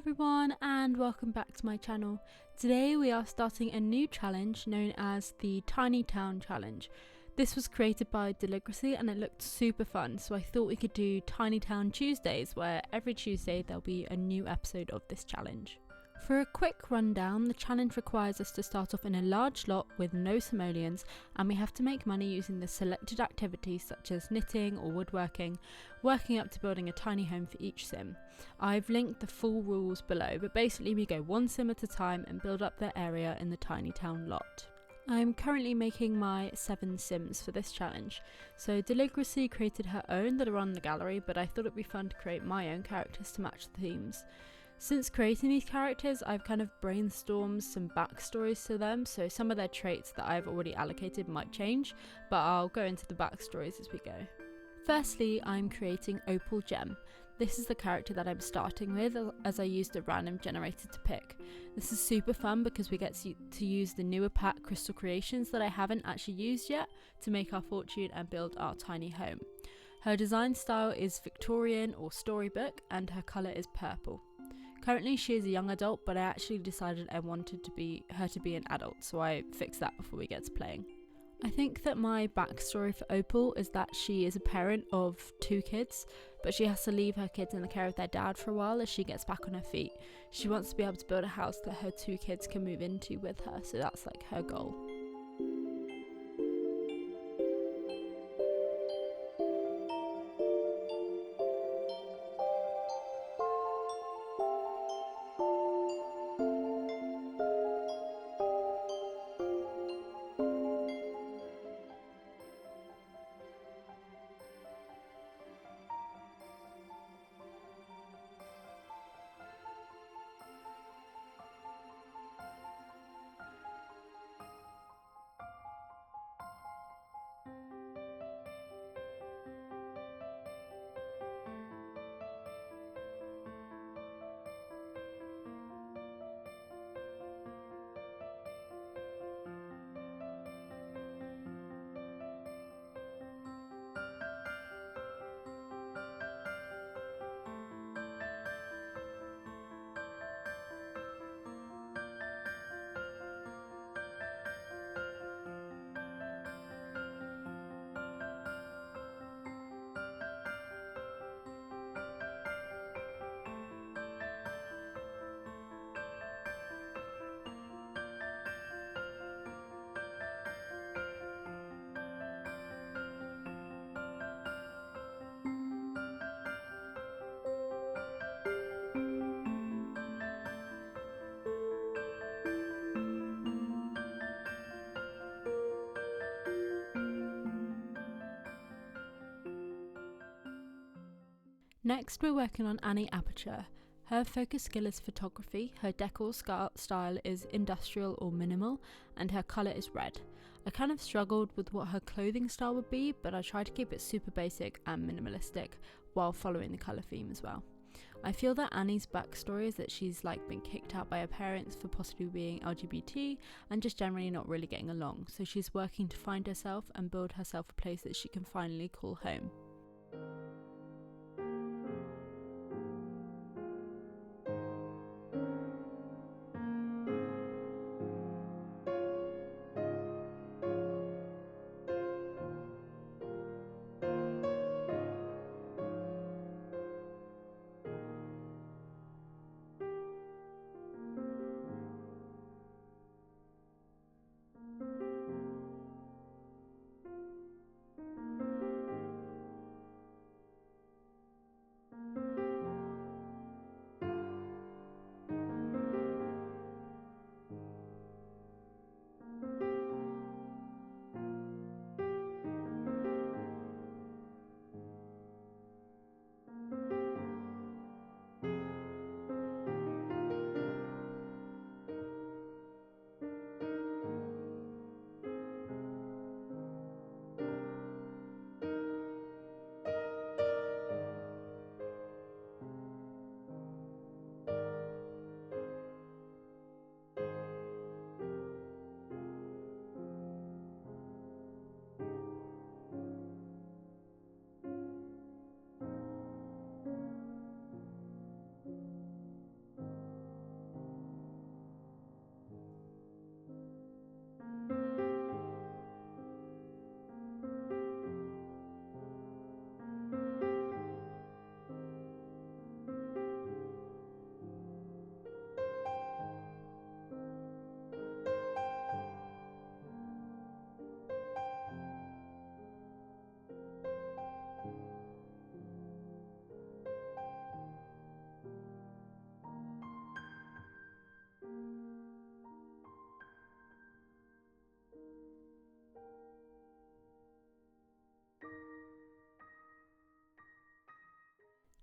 everyone and welcome back to my channel. Today we are starting a new challenge known as the Tiny Town Challenge. This was created by Deligracy and it looked super fun, so I thought we could do Tiny Town Tuesdays where every Tuesday there'll be a new episode of this challenge. For a quick rundown, the challenge requires us to start off in a large lot with no simoleons, and we have to make money using the selected activities such as knitting or woodworking, working up to building a tiny home for each sim. I've linked the full rules below, but basically we go one sim at a time and build up their area in the tiny town lot. I'm currently making my 7 sims for this challenge, so Deligracy created her own that are on the gallery, but I thought it'd be fun to create my own characters to match the themes. Since creating these characters, I've kind of brainstormed some backstories to them, so some of their traits that I've already allocated might change, but I'll go into the backstories as we go. Firstly, I'm creating Opal Gem. This is the character that I'm starting with, as I used a random generator to pick. This is super fun because we get to use the newer pack crystal creations that I haven't actually used yet to make our fortune and build our tiny home. Her design style is Victorian or storybook, and her colour is purple. Currently she is a young adult, but I actually decided I wanted her to be an adult, so I fixed that before we get to playing. I think that my backstory for Opal is that she is a parent of 2 kids, but she has to leave her kids in the care of their dad for a while as she gets back on her feet. She wants to be able to build a house that her 2 kids can move into with her, so that's like her goal. Next we're working on Aperture. Her focus skill is photography, her decor style is industrial or minimal, and her colour is red. I kind of struggled with what her clothing style would be, but I tried to keep it super basic and minimalistic while following the colour theme as well. I feel that Annie's backstory is that she's been kicked out by her parents for possibly being LGBT and just generally not really getting along, so she's working to find herself and build herself a place that she can finally call home.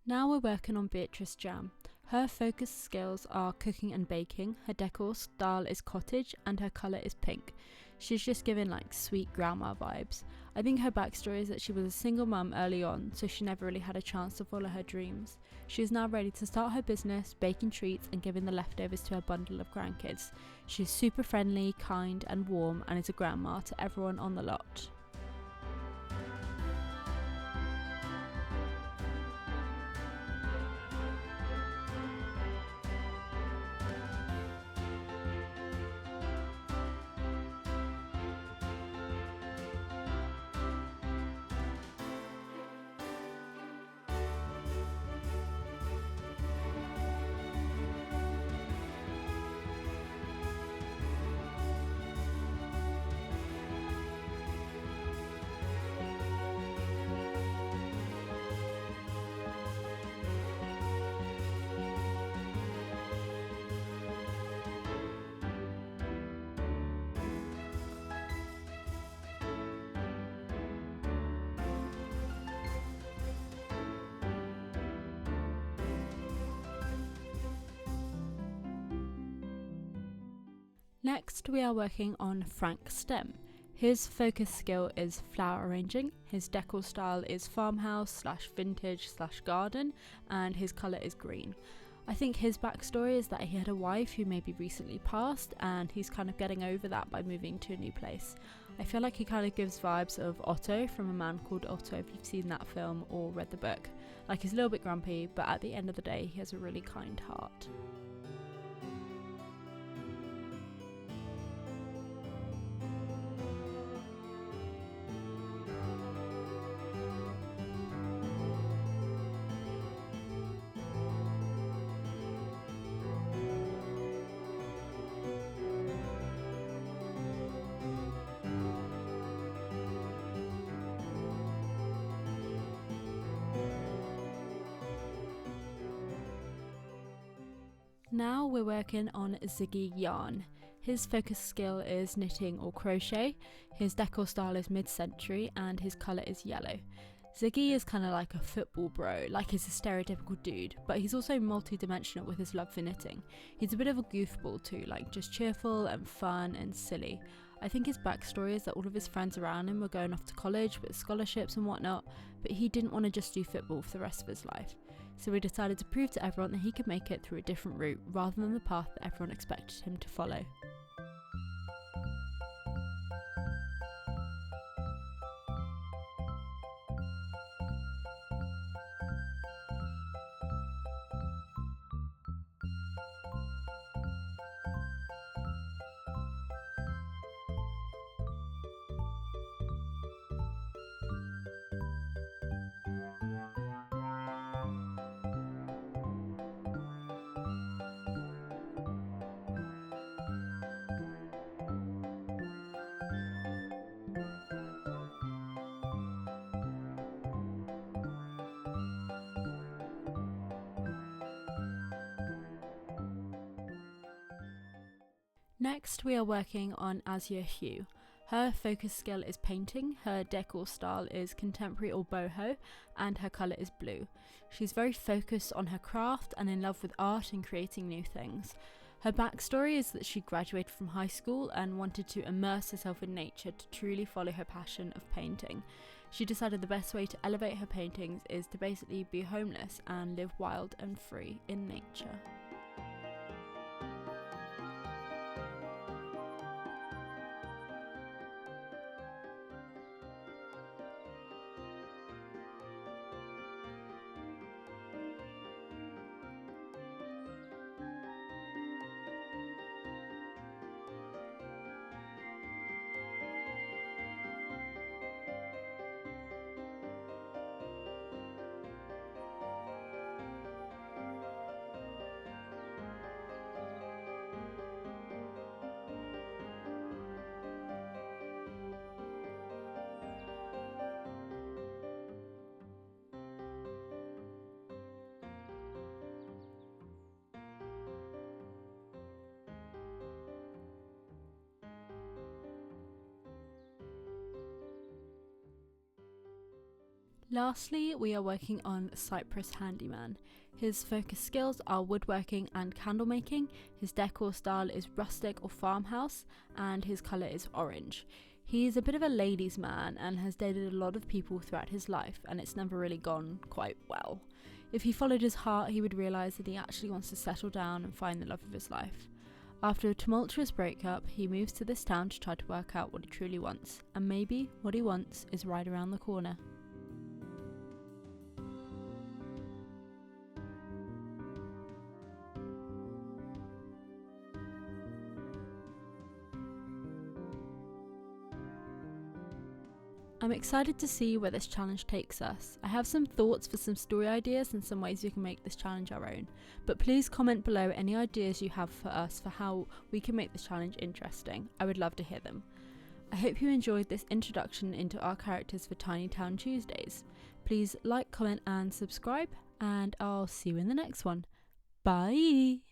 Now we're working on Beatrice Jam. Her focus skills are cooking and baking, her decor style is cottage, and her colour is pink. She's just given like sweet grandma vibes. I think her backstory is that she was a single mum early on, so she never really had a chance to follow her dreams. She is now ready to start her business, baking treats and giving the leftovers to her bundle of grandkids. She's super friendly, kind and warm, and is a grandma to everyone on the lot. Next, we are working on Frank Stem. His focus skill is flower arranging, his decor style is farmhouse / vintage / garden, and his colour is green. I think his backstory is that he had a wife who maybe recently passed, and he's kind of getting over that by moving to a new place. I feel like he kind of gives vibes of Otto from A Man Called Otto, if you've seen that film or read the book. Like, he's a little bit grumpy, but at the end of the day he has a really kind heart. Now we're working on Ziggy Yan. His focus skill is knitting or crochet, his decor style is mid-century, and his colour is yellow. Ziggy is kind of like a football bro, like he's a stereotypical dude, but he's also multi-dimensional with his love for knitting. He's a bit of a goofball too, like just cheerful and fun and silly. I think his backstory is that all of his friends around him were going off to college with scholarships and whatnot, but he didn't want to just do football for the rest of his life. So he decided to prove to everyone that he could make it through a different route rather than the path that everyone expected him to follow. Next, we are working on Aia Hugh. Her focus skill is painting, her decor style is contemporary or boho, and her colour is blue. She's very focused on her craft and in love with art and creating new things. Her backstory is that she graduated from high school and wanted to immerse herself in nature to truly follow her passion of painting. She decided the best way to elevate her paintings is to basically be homeless and live wild and free in nature. Lastly, we are working on Cypress Handyman. His focus skills are woodworking and candle making, his decor style is rustic or farmhouse, and his colour is orange. He's a bit of a ladies' man and has dated a lot of people throughout his life, and it's never really gone quite well. If he followed his heart, he would realise that he actually wants to settle down and find the love of his life. After a tumultuous breakup, he moves to this town to try to work out what he truly wants, and maybe what he wants is right around the corner. I'm excited to see where this challenge takes us. I have some thoughts for some story ideas and some ways we can make this challenge our own, but please comment below any ideas you have for us for how we can make this challenge interesting. I would love to hear them. I hope you enjoyed this introduction into our characters for Tiny Town Tuesdays. Please like, comment and subscribe, and I'll see you in the next one. Bye!